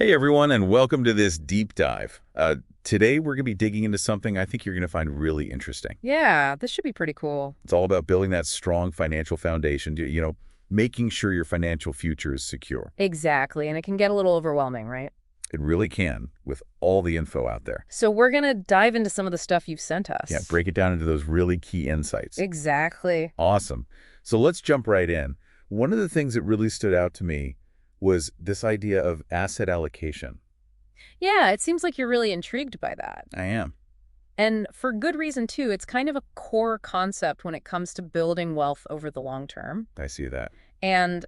Hey everyone, and welcome to this deep dive. Today we're going to be digging into something I think you're going to find really interesting. Yeah, this should be pretty cool. It's all about building that strong financial foundation, making sure your financial future is secure. Exactly, and it can get a little overwhelming, right? It really can with all the info out there. So we're going to dive into some of the stuff you've sent Yeah, us. break it down into those really key insights. Exactly. Awesome. So let's jump right in. One of the things that really stood out to me was this idea of asset allocation. Yeah, it seems like you're really intrigued by that. I am. And for good reason, too. It's kind of a core concept when it comes to building wealth over the long term. I see that. And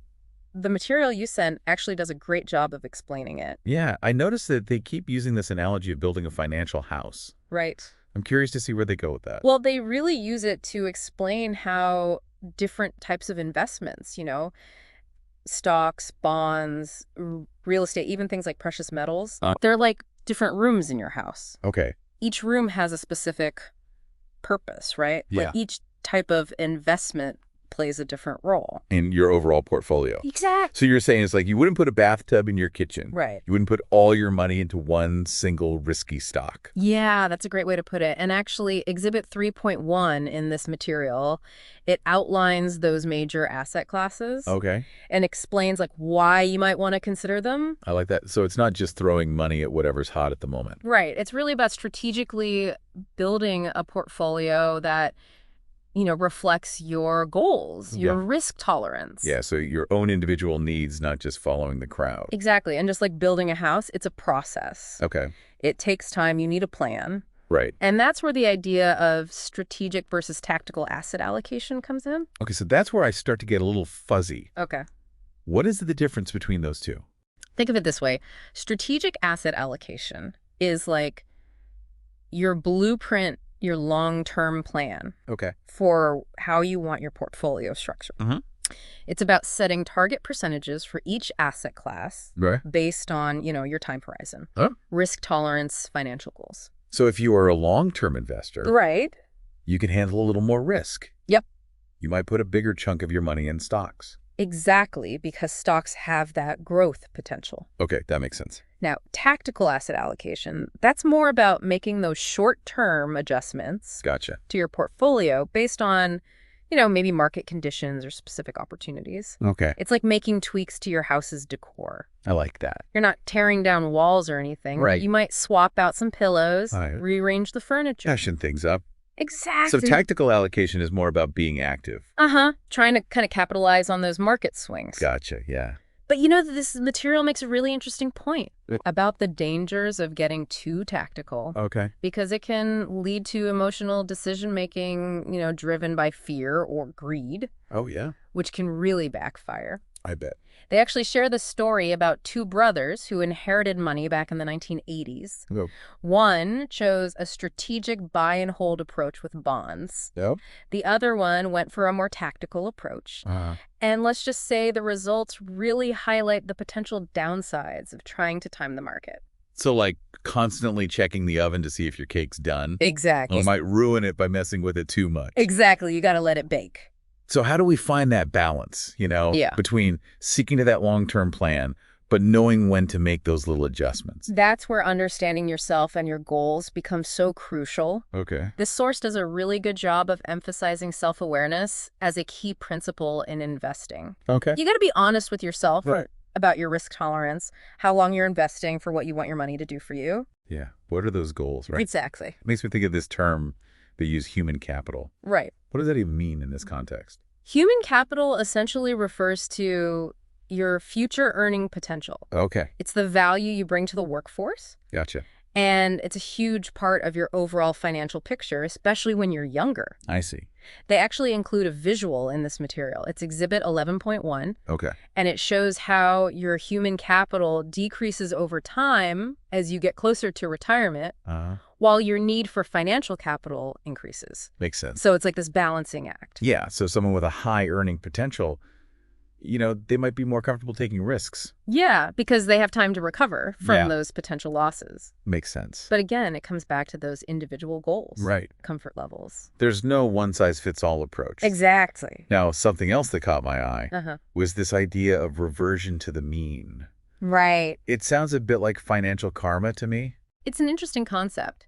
the material you sent actually does a great job of explaining it. Yeah, I noticed that they keep using this analogy of building a financial house. Right. I'm curious to see where they go with that. Well, they really use it to explain how different types of investments, stocks, bonds, real estate, even things like precious metals. They're like different rooms in your house. Okay. Each room has a specific purpose, right? Yeah. Like each type of investment plays a different role. In your overall portfolio. Exactly. So you're saying it's like you wouldn't put a bathtub in your kitchen. Right. You wouldn't put all your money into one single risky stock. Yeah, that's a great way to put it. And actually, Exhibit 3.1 in this material, it outlines those major asset classes. Okay. And explains like why you might want to consider them. I like that. So it's not just throwing money at whatever's hot at the moment. Right. It's really about strategically building a portfolio that reflects your goals, your risk tolerance. Yeah, so your own individual needs, not just following the crowd. Exactly. And just like building a house, it's a process. Okay. It takes time. You need a plan. Right. And that's where the idea of strategic versus tactical asset allocation comes in. Okay, so that's where I start to get a little fuzzy. Okay. What is the difference between those two? Think of it this way. Strategic asset allocation is like your blueprint, your long-term plan Okay. for how you want your portfolio structured. Mm-hmm. It's about setting target percentages for each asset class Right. based on, your time horizon, risk tolerance, financial goals. So if you are a long-term investor, Right. you can handle a little more risk. Yep. You might put a bigger chunk of your money in stocks. Exactly, because stocks have that growth potential. Okay, that makes sense. Now, tactical asset allocation, that's more about making those short-term adjustments Gotcha. to your portfolio based on, maybe market conditions or specific opportunities. Okay. It's like making tweaks to your house's decor. I like that. You're not tearing down walls or anything. Right. You might swap out some pillows, Right. rearrange the furniture. Fashion things up. Exactly. So tactical allocation is more about being active. Trying to kind of capitalize on those market swings. Gotcha, yeah. But this material makes a really interesting point about the dangers of getting too tactical. Okay. Because it can lead to emotional decision-making, driven by fear or greed, Oh, yeah. which can really backfire. I bet. They actually share the story about two brothers who inherited money back in the 1980s. Oh. One chose a strategic buy and hold approach with bonds. Yep. The other one went for a more tactical approach. And let's just say the results really highlight the potential downsides of trying to time the market. So like constantly checking the oven to see if your cake's done. Exactly. Or might ruin it by messing with it too much. Exactly. You got to let it bake. So how do we find that balance, Yeah. between seeking to that long-term plan, but knowing when to make those little adjustments? That's where understanding yourself and your goals becomes so crucial. Okay. This source does a really good job of emphasizing self-awareness as a key principle in investing. Okay. You got to be honest with yourself Right. about your risk tolerance, how long you're investing for what you want your money to do for you. Yeah. What are those goals, right? Exactly. It makes me think of this term they use, human capital. Right. What does that even mean in this context? Human capital essentially refers to your future earning potential. Okay. It's the value you bring to the workforce. Gotcha. And it's a huge part of your overall financial picture, especially when you're younger. I see. They actually include a visual in this material. It's Exhibit 11.1, Okay. and it shows how your human capital decreases over time as you get closer to retirement, while your need for financial capital increases. Makes sense. So it's like this balancing act. Yeah. So someone with a high earning potential, they might be more comfortable taking risks. Yeah, because they have time to recover from Yeah. those potential losses. Makes sense. But again, it comes back to those individual goals. Right. Comfort levels. There's no one-size-fits-all approach. Exactly. Now, something else that caught my eye Uh-huh. was this idea of reversion to the mean. Right. It sounds a bit like financial karma to me. It's an interesting concept.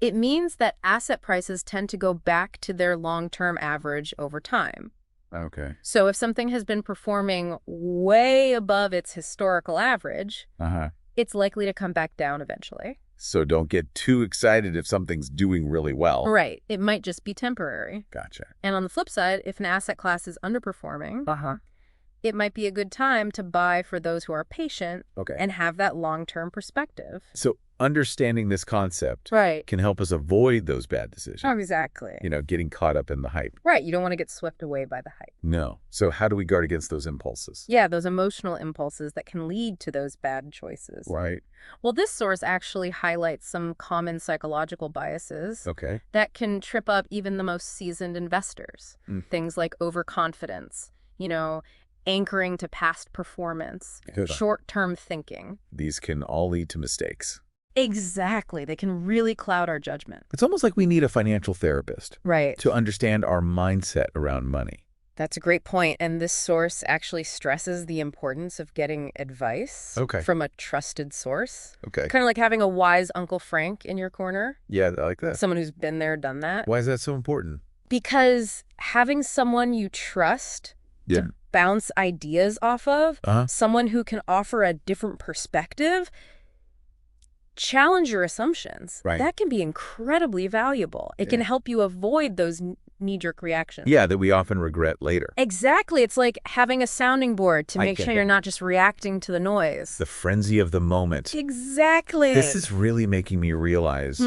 It means that asset prices tend to go back to their long-term average over time. Okay. So if something has been performing way above its historical average, Uh-huh. it's likely to come back down eventually. So don't get too excited if something's doing really well. Right. It might just be temporary. Gotcha. And on the flip side, if an asset class is underperforming, Uh-huh. it might be a good time to buy for those who are patient Okay. and have that long-term perspective. So understanding this concept Right. can help us avoid those bad decisions. Exactly. Getting caught up in the hype. Right. You don't want to get swept away by the hype. No. So how do we guard against those impulses? Yeah, those emotional impulses that can lead to those bad choices. Right. Well, this source actually highlights some common psychological biases Okay. that can trip up even the most seasoned investors. Things like overconfidence, anchoring to past performance, short-term thinking. These can all lead to mistakes. Exactly. They can really cloud our judgment. It's almost like we need a financial therapist Right. to understand our mindset around money. That's a great point. And this source actually stresses the importance of getting advice from a trusted source. Okay. Kind of like having a wise Uncle Frank in your corner. Yeah, I like that. Someone who's been there, done that. Why is that so important? Because having someone you trust to bounce ideas off of, someone who can offer a different perspective, challenge your assumptions. Right. That can be incredibly valuable. It can help you avoid those knee-jerk reactions. Yeah, that we often regret later. Exactly. It's like having a sounding board to make sure you're not just reacting to the noise. The frenzy of the moment. Exactly. This is really making me realize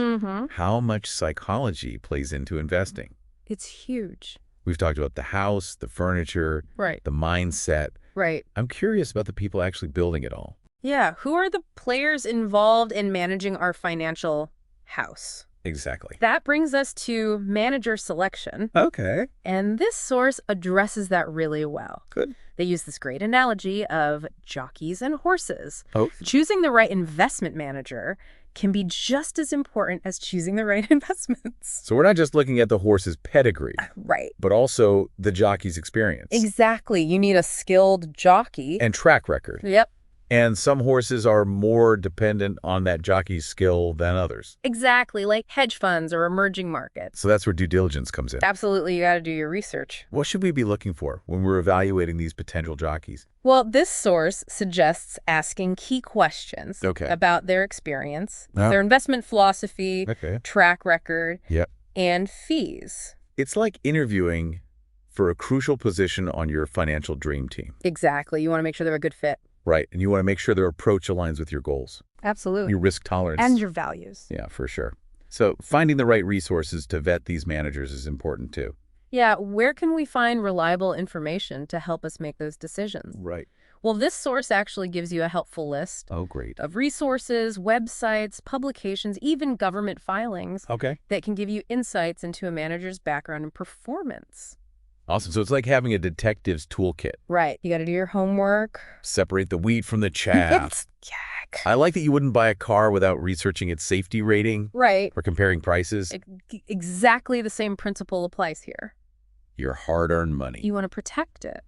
how much psychology plays into investing. It's huge. We've talked about the house, the furniture, the mindset. Right. I'm curious about the people actually building it all. Yeah. Who are the players involved in managing our financial house? Exactly. That brings us to manager selection. Okay. And this source addresses that really well. Good. They use this great analogy of jockeys and horses. Oh. Choosing the right investment manager can be just as important as choosing the right investments. So we're not just looking at the horse's pedigree. Right. But also the jockey's experience. Exactly. You need a skilled jockey. And track record. Yep. And some horses are more dependent on that jockey's skill than others. Exactly, like hedge funds or emerging markets. So that's where due diligence comes in. Absolutely, you got to do your research. What should we be looking for when we're evaluating these potential jockeys? Well, this source suggests asking key questions about their experience, their investment philosophy, track record, and fees. It's like interviewing for a crucial position on your financial dream team. Exactly. You want to make sure they're a good fit. Right. And you want to make sure their approach aligns with your goals. Absolutely. Your risk tolerance. And your values. Yeah, for sure. So finding the right resources to vet these managers is important too. Yeah. Where can we find reliable information to help us make those decisions? Right. Well, this source actually gives you a helpful list of resources, websites, publications, even government filings that can give you insights into a manager's background and performance. Awesome. So it's like having a detective's toolkit. Right. You got to do your homework. Separate the wheat from the chaff. I like that you wouldn't buy a car without researching its safety rating. Right. Or comparing prices. Exactly the same principle applies here. Your hard-earned money. You want to protect it.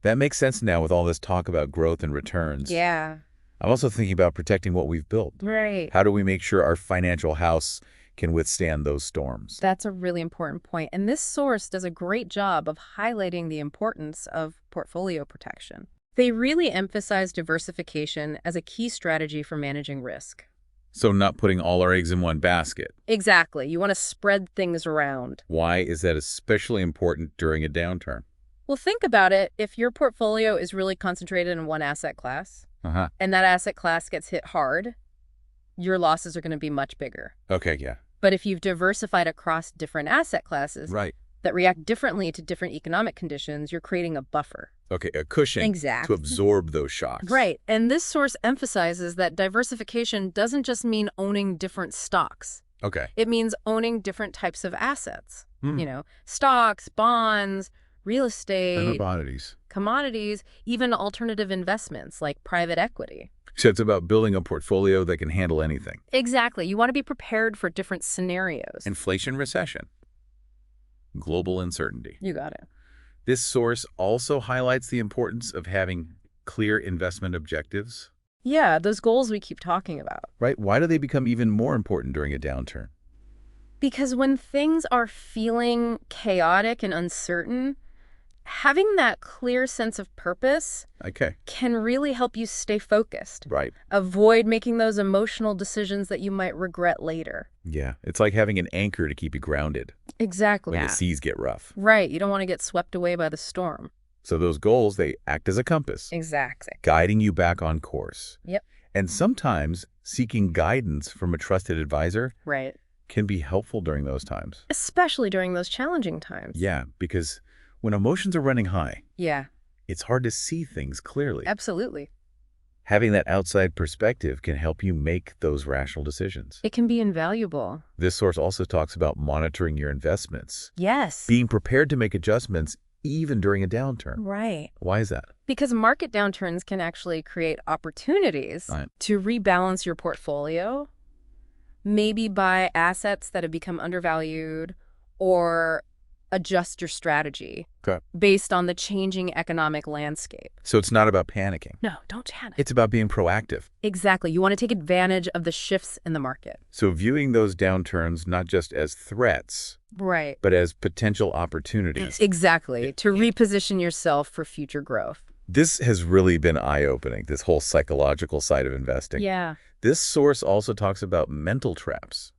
That makes sense now with all this talk about growth and returns. Yeah. I'm also thinking about protecting what we've built. Right. How do we make sure our financial house can withstand those storms? That's a really important point. And this source does a great job of highlighting the importance of portfolio protection. They really emphasize diversification as a key strategy for managing risk. So not putting all our eggs in one basket. Exactly. You want to spread things around. Why is that especially important during a downturn? Well, think about it. If your portfolio is really concentrated in one asset class, and that asset class gets hit hard, your losses are going to be much bigger. Okay, yeah. But if you've diversified across different asset classes that react differently to different economic conditions, you're creating a buffer. Okay, a cushion to absorb those shocks. Right. And this source emphasizes that diversification doesn't just mean owning different stocks. Okay. It means owning different types of assets. Stocks, bonds, real estate, commodities, even alternative investments like private equity. So it's about building a portfolio that can handle anything. Exactly. You want to be prepared for different scenarios. Inflation, recession, global uncertainty. You got it. This source also highlights the importance of having clear investment objectives, Yeah, those goals we keep talking about. right? Why do they become even more important during a downturn? Because when things are feeling chaotic and uncertain, having that clear sense of purpose Okay, can really help you stay focused. right. Avoid making those emotional decisions that you might regret later. Yeah, it's like having an anchor to keep you grounded Exactly. when the seas get rough. Right, you don't want to get swept away by the storm. So those goals, they act as a compass, Exactly. guiding you back on course. Yep. And sometimes seeking guidance from a trusted advisor Right. can be helpful during those times. Especially during those challenging times. Yeah, because when emotions are running high, Yeah, it's hard to see things clearly. absolutely. Having that outside perspective can help you make those rational decisions. It can be invaluable. This source also talks about monitoring your investments, Yes. being prepared to make adjustments even during a downturn. Right. Why is that? Because market downturns can actually create opportunities Right. to rebalance your portfolio, maybe buy assets that have become undervalued or adjust your strategy Okay. based on the changing economic landscape. So it's not about panicking. No, don't panic. It's about being proactive. Exactly. You want to take advantage of the shifts in the market. So viewing those downturns not just as threats, Right. but as potential opportunities. Exactly. To reposition yourself for future growth. This has really been eye-opening, this whole psychological side of investing. Yeah. This source also talks about mental traps,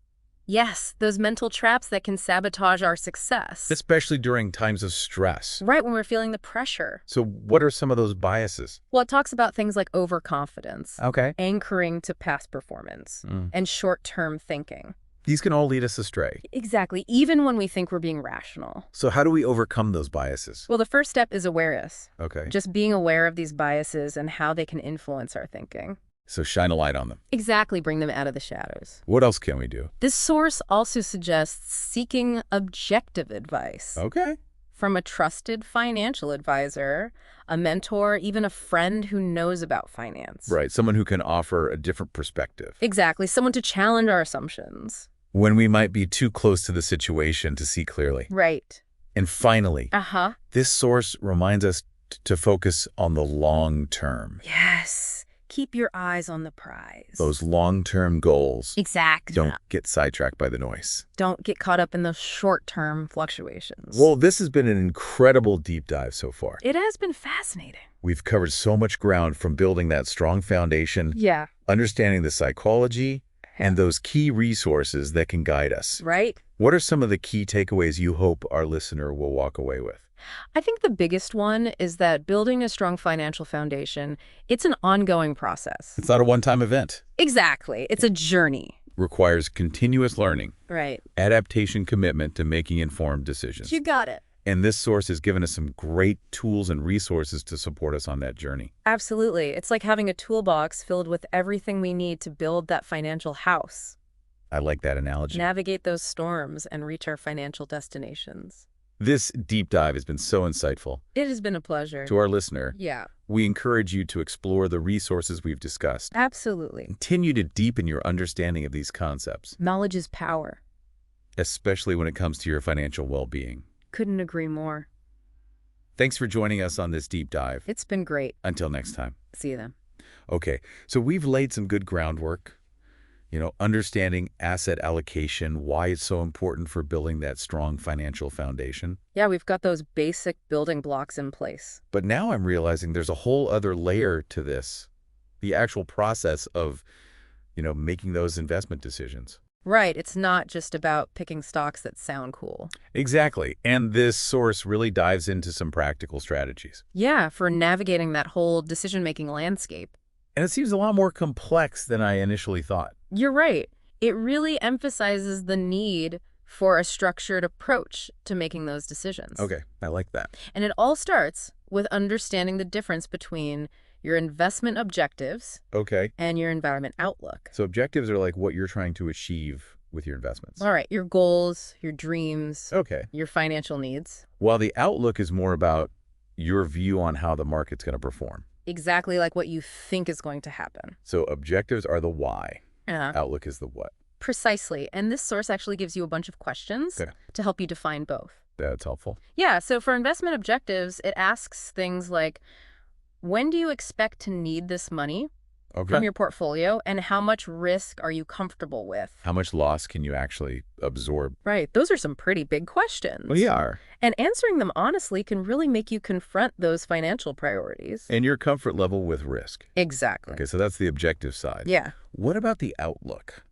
Yes, those mental traps that can sabotage our success. especially during times of stress. Right when we're feeling the pressure. So what are some of those biases? Well, it talks about things like overconfidence, Okay. anchoring to past performance, and short-term thinking. These can all lead us astray. Exactly, even when we think we're being rational. So how do we overcome those biases? Well, the first step is awareness. Okay. Just being aware of these biases and how they can influence our thinking. So shine a light on them. Exactly, bring them out of the shadows. What else can we do? This source also suggests seeking objective advice Okay. from a trusted financial advisor, a mentor, even a friend who knows about finance. Right. Someone who can offer a different perspective. Exactly, someone to challenge our assumptions. When we might be too close to the situation to see clearly. Right. And finally, Uh-huh. this source reminds us to focus on the long term. Yes. Keep your eyes on the prize. Those long-term goals. Exactly. Don't get sidetracked by the noise. Don't get caught up in those short-term fluctuations. Well, this has been an incredible deep dive so far. It has been fascinating. We've covered so much ground, from building that strong foundation, Yeah. understanding the psychology, and those key resources that can guide us. Right? What are some of the key takeaways you hope our listener will walk away with? I think the biggest one is that building a strong financial foundation, it's an ongoing process. It's not a one-time event. Exactly. It's a journey. Requires continuous learning, Right. adaptation, commitment to making informed decisions. You got it. And this source has given us some great tools and resources to support us on that journey. Absolutely. It's like having a toolbox filled with everything we need to build that financial house, I like that analogy. navigate those storms, and reach our financial destinations. This deep dive has been so insightful. It has been a pleasure. To our listener, Yeah, we encourage you to explore the resources we've discussed. absolutely. Continue to deepen your understanding of these concepts, Knowledge is power. especially when it comes to your financial well-being. Couldn't agree more. Thanks for joining us on this deep dive. It's been great. Until next time. See you then. Okay, so we've laid some good groundwork, understanding asset allocation, why it's so important for building that strong financial foundation. Yeah, we've got those basic building blocks in place. But now I'm realizing there's a whole other layer to this, the actual process of, making those investment decisions. Right. It's not just about picking stocks that sound cool. Exactly. And this source really dives into some practical strategies. Yeah, for navigating that whole decision-making landscape. And it seems a lot more complex than I initially thought. You're right. It really emphasizes the need for a structured approach to making those decisions. Okay, I like that. And it all starts with understanding the difference between your investment objectives Okay. and your environment outlook. So objectives are like what you're trying to achieve with your investments. All right, your goals, your dreams, Okay. your financial needs. While the outlook is more about your view on how the market's going to perform. Exactly like what you think is going to happen. So objectives are the why. Yeah. Outlook is the what. Precisely. And this source actually gives you a bunch of questions Okay. to help you define both. That's helpful. Yeah, so for investment objectives, it asks things like, When do you expect to need this money from Okay. your portfolio, and how much risk are you comfortable with? How much loss can you actually absorb? Right, those are some pretty big Well, questions. yeah. And answering them honestly can really make you confront those financial priorities. And your comfort level with risk. Exactly. Okay, so that's the objective side. Yeah. What about the outlook?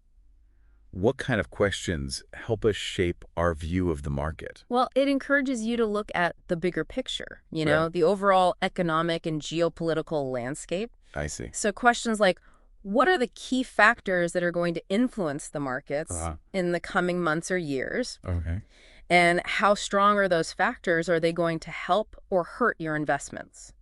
What kind of questions help us shape our view of the market? Well, it encourages you to look at the bigger picture, Right. the overall economic and geopolitical landscape. I see. So questions like, what are the key factors that are going to influence the markets Uh-huh. in the coming months or years? Okay. And how strong are those factors? Are they going to help or hurt your investments?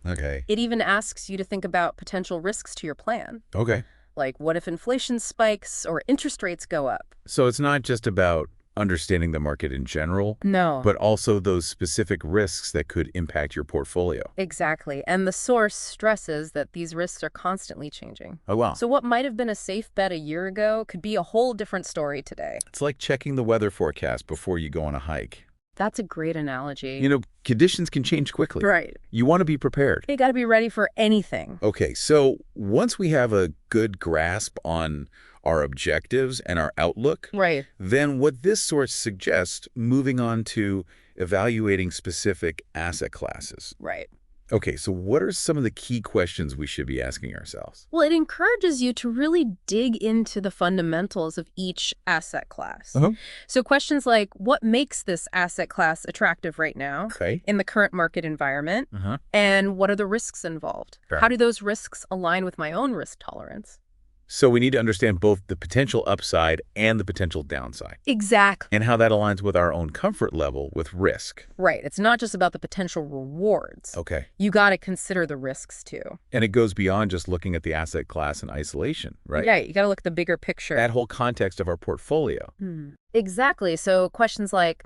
Okay. It even asks you to think about potential risks to your plan. Okay. Like, what if inflation spikes or interest rates go up? So it's not just about understanding the market in general, No. but also those specific risks that could impact your portfolio. Exactly. And the source stresses that these risks are constantly changing. Oh, wow. So what might have been a safe bet a year ago could be a whole different story today. It's like checking the weather forecast before you go on a hike. That's a great analogy. Conditions can change quickly. Right. You want to be prepared. You got to be ready for anything. Okay, so once we have a good grasp on our objectives and our outlook, Right. then what this source suggests, moving on to evaluating specific asset classes. Right. Okay, so what are some of the key questions we should be asking ourselves? Well, it encourages you to really dig into the fundamentals of each asset class. Uh-huh. So questions like, what makes this asset class attractive right now Okay. in the current market environment? Uh-huh. And what are the risks involved? Sure. How do those risks align with my own risk tolerance? So we need to understand both the potential upside and the potential downside, Exactly. and how that aligns with our own comfort level with risk. Right. It's not just about the potential rewards. Okay. You got to consider the risks too. And it goes beyond just looking at the asset class in isolation, right? Yeah, you got to look at the bigger picture. That whole context of our portfolio. Exactly. So questions like,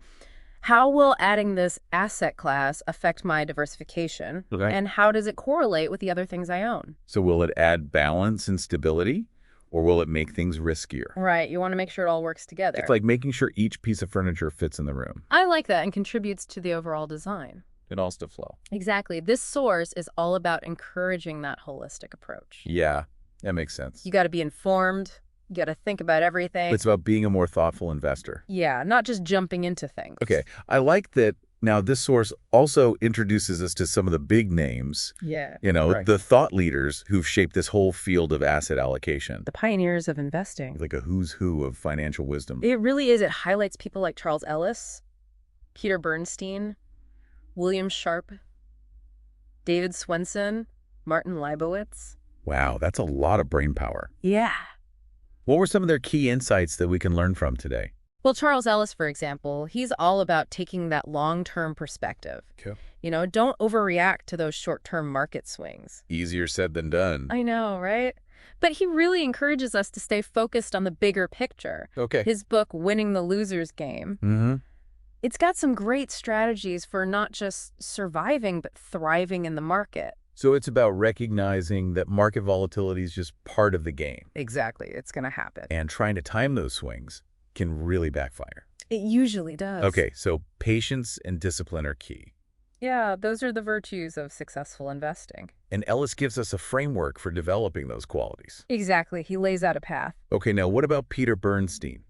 how will adding this asset class affect my diversification? Okay. And how does it correlate with the other things I own? So will it add balance and stability, or will it make things riskier? Right. You want to make sure it all works together. It's like making sure each piece of furniture fits in the room. I like that and contributes to the overall design. It all to flow. Exactly. This source is all about encouraging that holistic approach. Yeah, that makes sense. You got to be informed. You got to think about everything. It's about being a more thoughtful investor. Yeah, not just jumping into things. Okay, I like that. Now, this source also introduces us to some of the big names, Yeah. right, the thought leaders who've shaped this whole field of asset allocation. The pioneers of investing. Like a who's who of financial wisdom. It really is. It highlights people like Charles Ellis, Peter Bernstein, William Sharpe, David Swensen, Martin Leibowitz. Wow, that's a lot of brain power. Yeah. What were some of their key insights that we can learn from today? Well, Charles Ellis, for example, he's all about taking that long-term perspective. Okay. Don't overreact to those short-term market swings. Easier said than done. I know, right? But he really encourages us to stay focused on the bigger picture. Okay. His book, Winning the Loser's Game, Mm-hmm. it's got some great strategies for not just surviving, but thriving in the market. So it's about recognizing that market volatility is just part of the game, Exactly. It's going to happen. and trying to time those swings can really backfire. It usually does. Okay, so patience and discipline are key. Yeah, those are the virtues of successful investing. And Ellis gives us a framework for developing those qualities. Exactly. He lays out a path. Okay, now what about Peter Bernstein?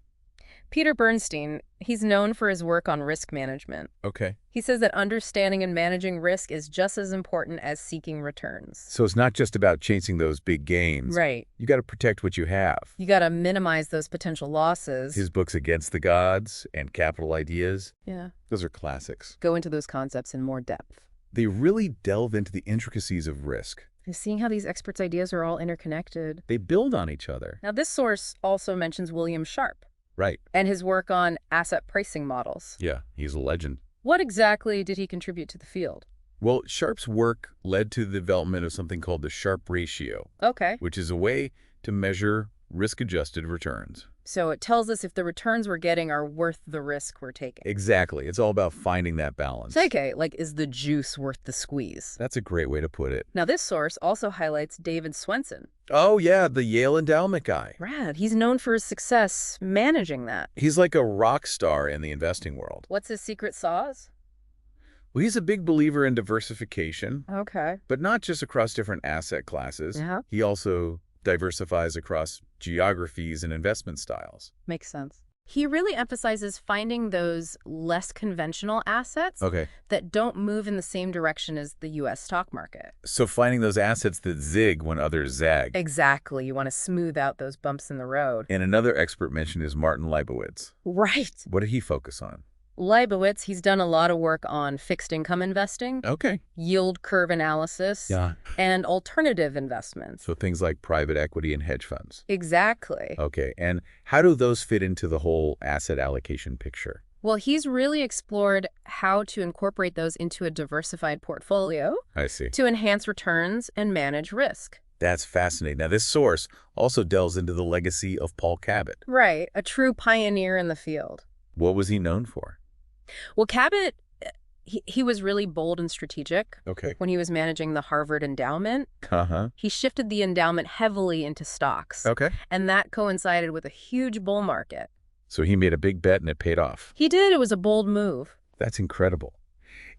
Peter Bernstein, he's known for his work on risk management. Okay. He says that understanding and managing risk is just as important as seeking returns. So it's not just about chasing those big gains. Right. You got to protect what you have. You got to minimize those potential losses. His books Against the Gods and Capital Ideas, Yeah. those are classics. Go into those concepts in more depth. They really delve into the intricacies of risk. And seeing how these experts' ideas are all interconnected. They build on each other. Now, this source also mentions William Sharpe Right. and his work on asset pricing models. Yeah, he's a legend. What exactly did he contribute to the field? Well, Sharpe's work led to the development of something called the Sharpe ratio, Okay. which is a way to measure risk-adjusted returns. So it tells us if the returns we're getting are worth the risk we're taking. Exactly. It's all about finding that balance. So, okay, like, is the juice worth the squeeze? That's a great way to put it. Now, this source also highlights David Swensen. Oh, yeah, the Yale endowment guy. Rad. He's known for his success managing that. He's like a rock star in the investing world. What's his secret sauce? Well, he's a big believer in diversification, Okay. but not just across different asset classes. Yeah. He also diversifies across geographies and investment styles. Makes sense. He really emphasizes finding those less conventional assets Okay. that don't move in the same direction as the U.S. stock market. So finding those assets that zig when others zag. Exactly. You want to smooth out those bumps in the road. And another expert mentioned is Martin Leibowitz. Right. What did he focus on? Leibowitz, he's done a lot of work on fixed income investing, Okay. yield curve analysis, Yeah. and alternative investments. So things like private equity and hedge funds. Exactly. Okay. And how do those fit into the whole asset allocation picture? Well, he's really explored how to incorporate those into a diversified portfolio I see. to enhance returns and manage risk. That's fascinating. Now, this source also delves into the legacy of Paul Cabot. Right, a true pioneer in the field. What was he known for? Well, Cabot, he was really bold and strategic. Okay. When he was managing the Harvard endowment, Uh-huh. he shifted the endowment heavily into stocks. Okay. And that coincided with a huge bull market. So he made a big bet and it paid off. He did. It was a bold move. That's incredible.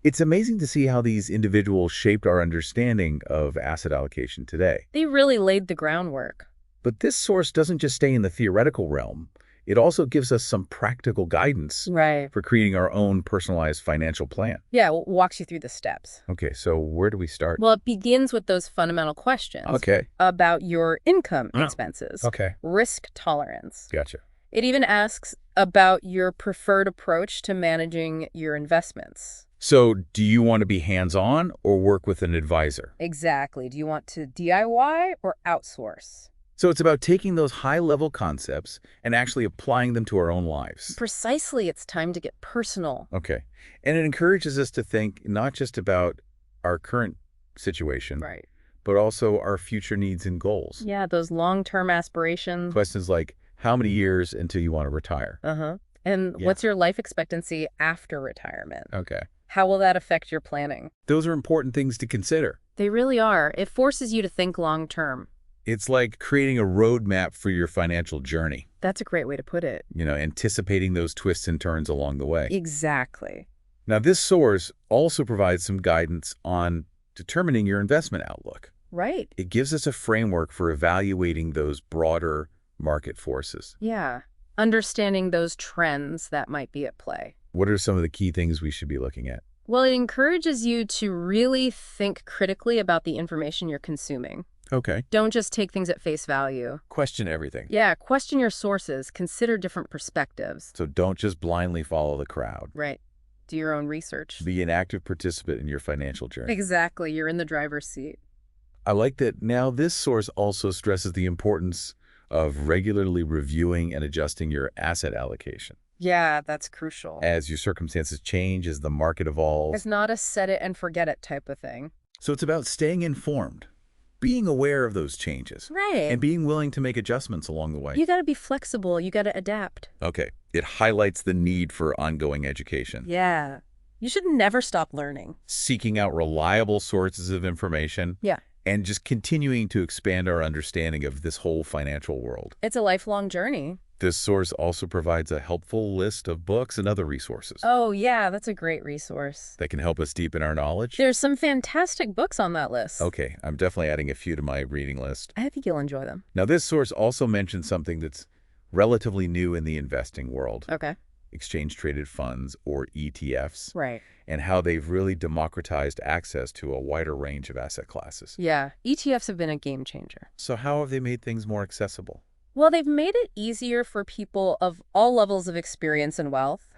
It's amazing to see how these individuals shaped our understanding of asset allocation today. They really laid the groundwork. But this source doesn't just stay in the theoretical realm. It also gives us some practical guidance Right. for creating our own personalized financial plan. Yeah, it walks you through the steps. Okay, so where do we start? Well, it begins with those fundamental questions Okay. about your income Oh. expenses, Okay. risk tolerance. Gotcha. It even asks about your preferred approach to managing your investments. So do you want to be hands-on or work with an advisor? Exactly. Do you want to DIY or outsource? So it's about taking those high-level concepts and actually applying them to our own lives. Precisely, it's time to get personal. Okay. And it encourages us to think not just about our current situation, Right. but also our future needs and goals. Yeah, those long-term aspirations. Questions like, how many years until you want to retire? Uh-huh. And Yeah. what's your life expectancy after retirement? Okay. How will that affect your planning? Those are important things to consider. They really are. It forces you to think long-term. It's like creating a roadmap for your financial journey, That's a great way to put it. anticipating those twists and turns along the way. Exactly. Now, this source also provides some guidance on determining your investment outlook. Right. It gives us a framework for evaluating those broader market forces. Yeah. Understanding those trends that might be at play. What are some of the key things we should be looking at? Well, it encourages you to really think critically about the information you're consuming. Okay. Don't just take things at face value. Question everything. Yeah, question your sources, consider different perspectives. So don't just blindly follow the crowd. Right. Do your own research. Be an active participant in your financial journey. Exactly. You're in the driver's seat. I like that now this source also stresses the importance of regularly reviewing and adjusting your asset allocation. Yeah, that's crucial. As your circumstances change, as the market evolves. It's not a set it and forget it type of thing. So it's about staying informed, being aware of those changes, Right. and being willing to make adjustments along the way. You got to be flexible. You got to adapt. Okay. It highlights the need for ongoing education. Yeah. You should never stop learning. Seeking out reliable sources of information. Yeah. And just continuing to expand our understanding of this whole financial world. It's a lifelong journey. This source also provides a helpful list of books and other resources Oh, yeah, that's a great resource. that can help us deepen our knowledge. There's some fantastic books on that list. Okay, I'm definitely adding a few to my reading list. I think you'll enjoy them. Now, this source also mentions something that's relatively new in the investing world, Okay. exchange-traded funds, or ETFs, Right. and how they've really democratized access to a wider range of asset classes. Yeah, ETFs have been a game changer. So how have they made things more accessible? Well, they've made it easier for people of all levels of experience and wealth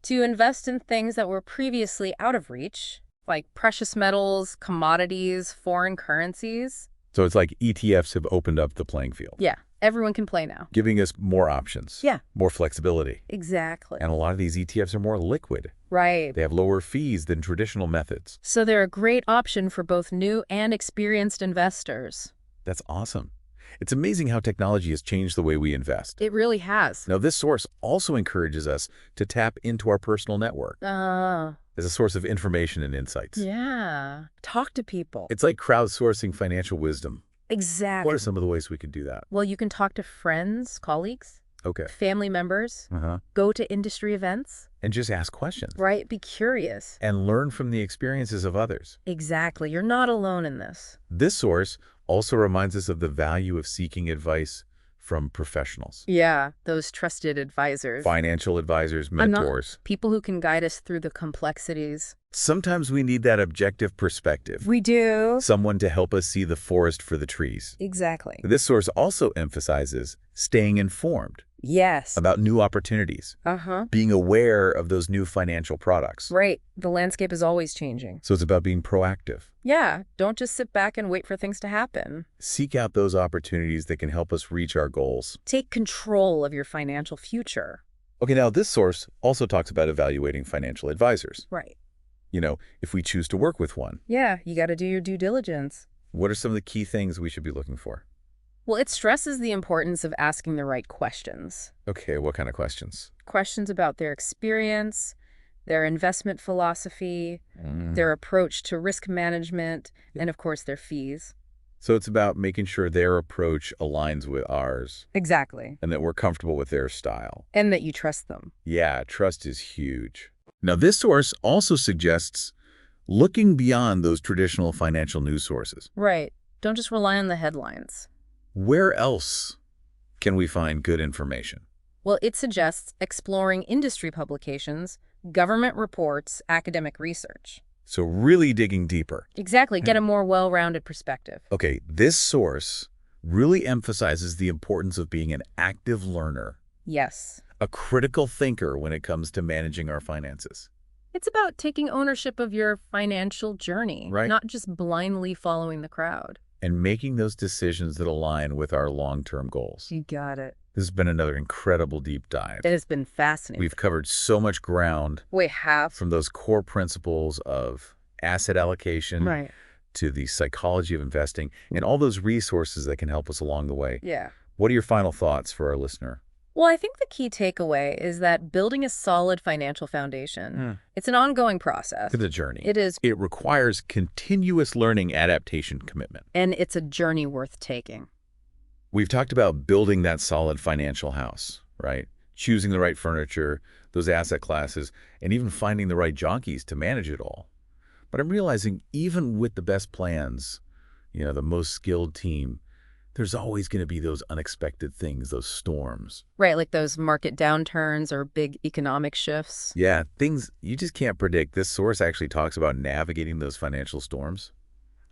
to invest in things that were previously out of reach, like precious metals, commodities, foreign currencies. So it's like ETFs have opened up the playing field, Yeah, everyone can play now. giving us more options, Yeah. more flexibility. Exactly. And a lot of these ETFs are more liquid. Right. They have lower fees than traditional methods. So they're a great option for both new and experienced investors. That's awesome. It's amazing how technology has changed the way we invest. It really has. Now, this source also encourages us to tap into our personal network as a source of information and insights. Yeah. Talk to people. It's like crowdsourcing financial wisdom. Exactly. What are some of the ways we could do that? Well, you can talk to friends, colleagues. Okay. family members, Uh-huh. go to industry events, And just ask questions. right? Be curious. And learn from the experiences of others. Exactly. You're not alone in this. This source also reminds us of the value of seeking advice from professionals. Yeah, those trusted advisors. Financial advisors, I'm not- mentors. People who can guide us through the complexities. Sometimes we need that objective perspective. We do. Someone to help us see the forest for the trees. Exactly. This source also emphasizes staying informed Yes. about new opportunities, Uh-huh. being aware of those new financial products. Right. The landscape is always changing. So it's about being proactive. Yeah. Don't just sit back and wait for things to happen. Seek out those opportunities that can help us reach our goals. Take control of your financial future. Okay, now this source also talks about evaluating financial advisors. Right. If we choose to work with one, Yeah, you got to do your due diligence. what are some of the key things we should be looking for? Well, it stresses the importance of asking the right questions. Okay, what kind of questions? Questions about their experience, their investment philosophy, Mm. their approach to risk management, and of course, their fees. So it's about making sure their approach aligns with ours Exactly. and that we're comfortable with their style. And that you trust them. Yeah, trust is huge. Now, this source also suggests looking beyond those traditional financial news sources. Right. Don't just rely on the headlines. Where else can we find good information? Well, it suggests exploring industry publications, government reports, academic research. So really digging deeper. Exactly. Get a more well-rounded perspective. Okay, this source really emphasizes the importance of being an active learner, Yes. a critical thinker when it comes to managing our finances. It's about taking ownership of your financial journey, Right. not just blindly following the crowd. And making those decisions that align with our long-term goals. You got it. This has been another incredible deep dive. It has been fascinating. We've covered so much ground We have. from those core principles of asset allocation Right. to the psychology of investing and all those resources that can help us along the way. Yeah. What are your final thoughts for our listener? Well, I think the key takeaway is that building a solid financial foundation, it's an ongoing process. It's a journey. It is, It requires continuous learning, adaptation, commitment. and it's a journey worth taking. We've talked about building that solid financial house, right? Choosing the right furniture, those asset classes, and even finding the right jockeys to manage it all. But I'm realizing even with the best plans, the most skilled team, there's always going to be those unexpected things, those storms. Right, like those market downturns or big economic shifts. Yeah, things you just can't predict. This source actually talks about navigating those financial storms.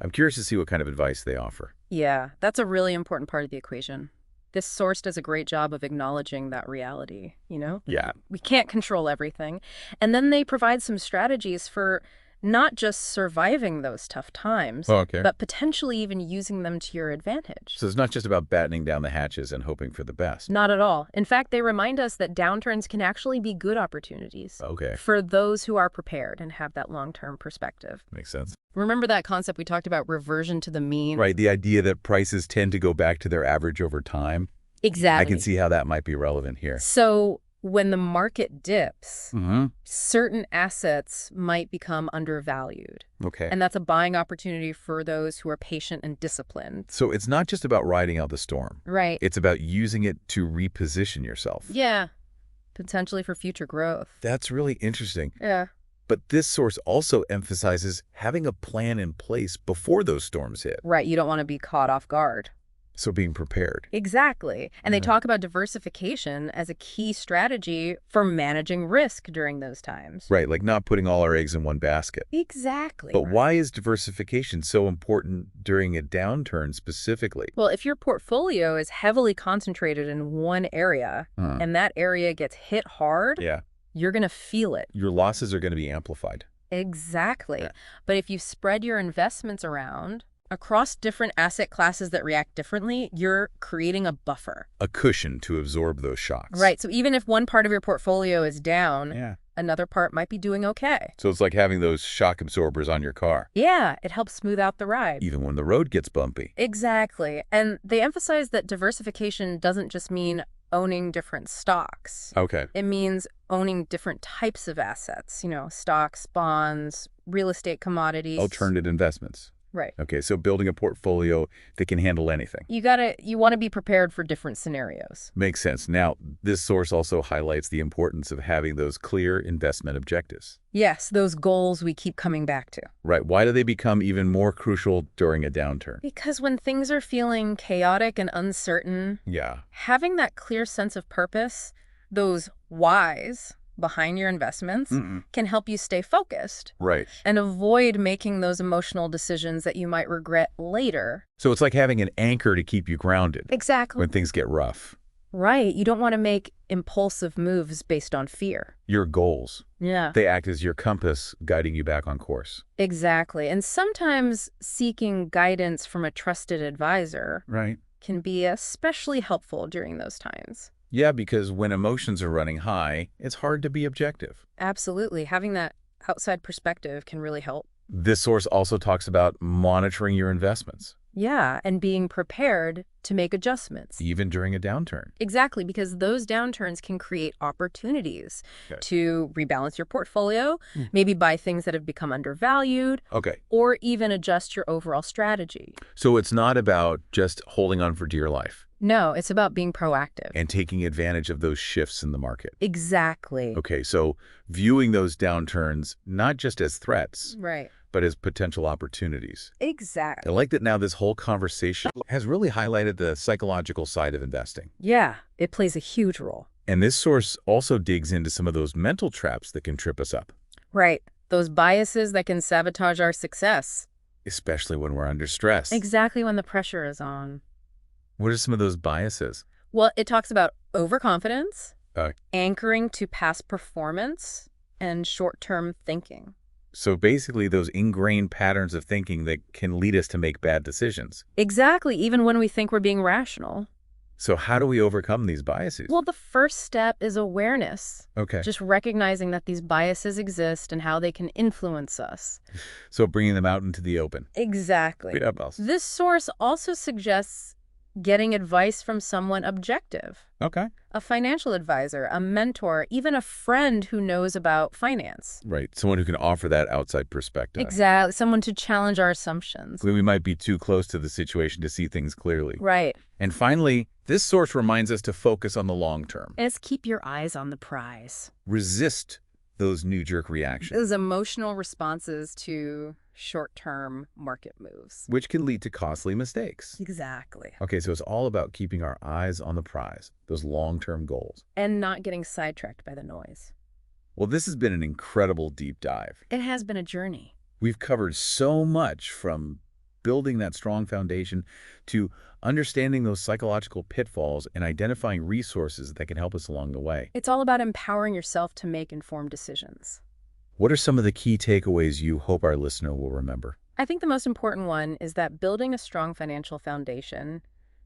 I'm curious to see what kind of advice they offer. Yeah, that's a really important part of the equation. This source does a great job of acknowledging that reality, Yeah. We can't control everything. And then they provide some strategies for not just surviving those tough times, Okay. but potentially even using them to your advantage. So it's not just about battening down the hatches and hoping for the best. Not at all. In fact, they remind us that downturns can actually be good opportunities Okay. for those who are prepared and have that long-term perspective. Makes sense. Remember that concept we talked about, reversion to the mean? Right, the idea that prices tend to go back to their average over time. Exactly. I can see how that might be relevant here. So when the market dips, Mm-hmm. certain assets might become undervalued. Okay. And that's a buying opportunity for those who are patient and disciplined. So it's not just about riding out the storm. Right. It's about using it to reposition yourself. Yeah. Potentially for future growth. That's really interesting. Yeah. But this source also emphasizes having a plan in place before those storms hit. Right. You don't want to be caught off guard. So being prepared. Exactly. And they talk about diversification as a key strategy for managing risk during those times. Right, like not putting all our eggs in one basket. Exactly. But why is diversification so important during a downturn specifically? Well, if your portfolio is heavily concentrated in one area and that area gets hit hard, Yeah, you're going to feel it. your losses are going to be amplified. Exactly. Yeah. But if you spread your investments around across different asset classes that react differently, you're creating a buffer. A cushion to absorb those shocks. Right. So even if one part of your portfolio is down, Yeah. another part might be doing okay. So it's like having those shock absorbers on your car, Yeah, it helps smooth out the ride. even when the road gets bumpy. Exactly. And they emphasize that diversification doesn't just mean owning different stocks. Okay. It means owning different types of assets, stocks, bonds, real estate, commodities. Alternative investments. Right. Okay, so building a portfolio that can handle anything. You want to be prepared for different scenarios. Makes sense. Now, this source also highlights the importance of having those clear investment objectives. Yes, those goals we keep coming back to. Right. Why do they become even more crucial during a downturn? Because when things are feeling chaotic and uncertain, Yeah. having that clear sense of purpose, those whys behind your investments, can help you stay focused Right. and avoid making those emotional decisions that you might regret later. So it's like having an anchor to keep you grounded Exactly. when things get rough. Right. You don't want to make impulsive moves based on fear. Your goals, Yeah. they act as your compass guiding you back on course. Exactly. And sometimes seeking guidance from a trusted advisor Right. can be especially helpful during those times. Yeah, because when emotions are running high, it's hard to be objective. Absolutely. Having that outside perspective can really help. This source also talks about monitoring your investments, Yeah, and being prepared to make adjustments. even during a downturn. Exactly, because those downturns can create opportunities Okay. to rebalance your portfolio, maybe buy things that have become undervalued, Okay. or even adjust your overall strategy. So it's not about just holding on for dear life No, it's about being proactive. and taking advantage of those shifts in the market. Exactly. Okay, so viewing those downturns not just as threats, Right. but as potential opportunities. I Exactly. like that now this whole conversation has really highlighted the psychological side of investing. Yeah, it plays a huge role. And this source also digs into some of those mental traps that can trip us up, Right. Those biases that can sabotage our success. especially when we're under stress. Exactly when the pressure is on. What are some of those biases? Well, it talks about overconfidence, Uh, anchoring to past performance, and short-term thinking. So basically those ingrained patterns of thinking that can lead us to make bad decisions. Exactly, even when we think we're being rational. So how do we overcome these biases? Well, the first step is awareness. Okay. Just recognizing that these biases exist and how they can influence us. So bringing them out into the open. Exactly. Yeah, boss. This source also suggests getting advice from someone objective. Okay. A financial advisor, a mentor, even a friend who knows about finance. Right. Someone who can offer that outside perspective. Exactly. Someone to challenge our assumptions. We might be too close to the situation to see things clearly. Right. And finally, this source reminds us to focus on the long term. Is keep your eyes on the prize. Resist those knee-jerk reactions, Those emotional responses to short-term market moves. which can lead to costly mistakes. Exactly. Okay, so it's all about keeping our eyes on the prize, those long-term goals. And not getting sidetracked by the noise. Well, this has been an incredible deep dive. It has been a journey. We've covered so much, from building that strong foundation to understanding those psychological pitfalls and identifying resources that can help us along the way. It's all about empowering yourself to make informed decisions. What are some of the key takeaways you hope our listener will remember? I think the most important one is that building a strong financial foundation,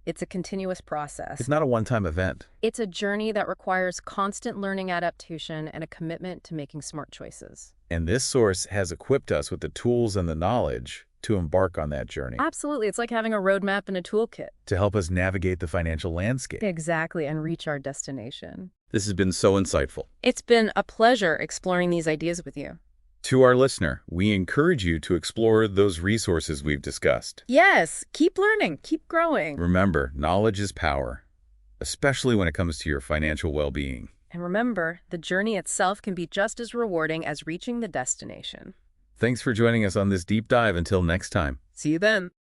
it's a continuous process. It's not a one-time event. It's a journey that requires constant learning adaptation and a commitment to making smart choices. And this source has equipped us with the tools and the knowledge to embark on that journey, Absolutely. It's like having a roadmap and a toolkit. to help us navigate the financial landscape. Exactly, and reach our destination. This has been so insightful. It's been a pleasure exploring these ideas with you. To our listener, we encourage you to explore those resources we've discussed. Yes, keep learning, keep growing. Remember, knowledge is power, especially when it comes to your financial well-being. And remember, the journey itself can be just as rewarding as reaching the destination. Thanks for joining us on this deep dive. Until next time. See you then.